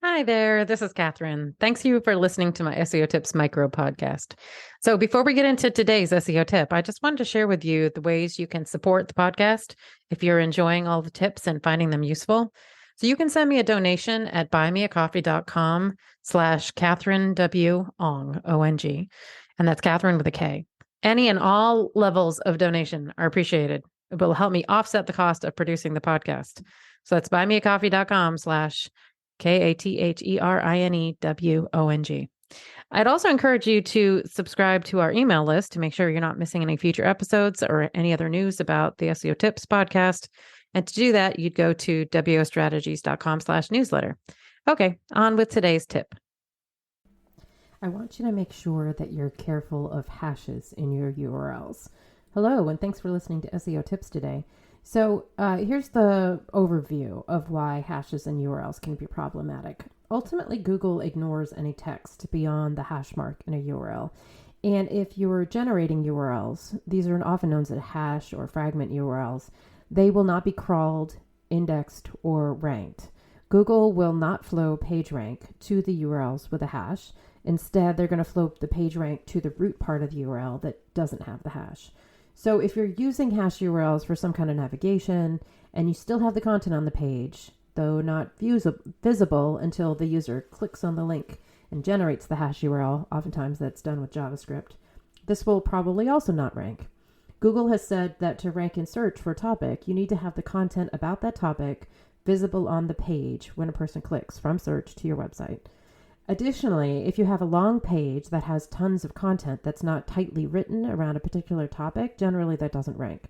Hi there, this is Catherine. Thanks you for listening to my SEO Tips micro podcast. So, before we get into today's SEO tip, I just wanted to share with you the ways you can support the podcast if you're enjoying all the tips and finding them useful. So, you can send me a donation at buymeacoffee.com/Catherine W. Ong, O-N-G, and that's Catherine with a K. Any and all levels of donation are appreciated. It will help me offset the cost of producing the podcast. So, that's buymeacoffee.com/Katherinewong. I'd also encourage you to subscribe to our email list to make sure you're not missing any future episodes or any other news about the SEO Tips podcast. And to do that, you'd go to wostrategies.com/newsletter. Okay, on with today's tip. I want you to make sure that you're careful of hashes in your URLs. Hello, and thanks for listening to SEO Tips today. So here's the overview of why hashes in URLs can be problematic. Ultimately, Google ignores any text beyond the hash mark in a URL. And if you're generating URLs, these are often known as hash or fragment URLs, they will not be crawled, indexed, or ranked. Google will not flow PageRank to the URLs with a hash. Instead, they're going to flow the PageRank to the root part of the URL that doesn't have the hash. So if you're using hash URLs for some kind of navigation and you still have the content on the page, though not visible until the user clicks on the link and generates the hash URL, oftentimes that's done with JavaScript, this will probably also not rank. Google has said that to rank in search for a topic, you need to have the content about that topic visible on the page when a person clicks from search to your website. Additionally, if you have a long page that has tons of content that's not tightly written around a particular topic, generally that doesn't rank.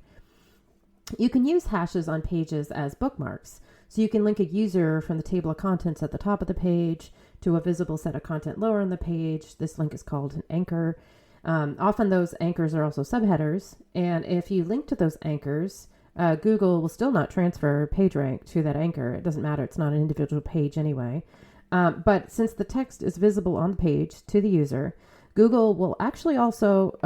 You can use hashes on pages as bookmarks. So you can link a user from the table of contents at the top of the page to a visible set of content lower on the page. This link is called an anchor. Often those anchors are also subheaders. And if you link to those anchors, Google will still not transfer PageRank to that anchor. It doesn't matter. It's not an individual page anyway. But since the text is visible on the page to the user, Google will actually also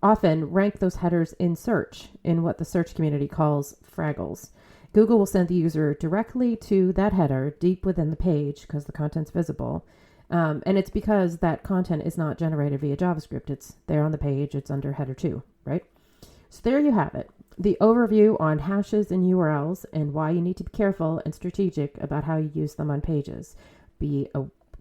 often rank those headers in search in what the search community calls fraggles. Google will send the user directly to that header deep within the page because the content's visible. And it's because that content is not generated via JavaScript. It's there on the page. It's under header 2, right? So there you have it. The overview on hashes and URLs and why you need to be careful and strategic about how you use them on pages. Be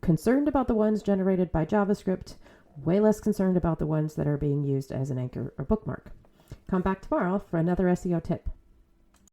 concerned about the ones generated by JavaScript, way less concerned about the ones that are being used as an anchor or bookmark. Come back tomorrow for another SEO tip.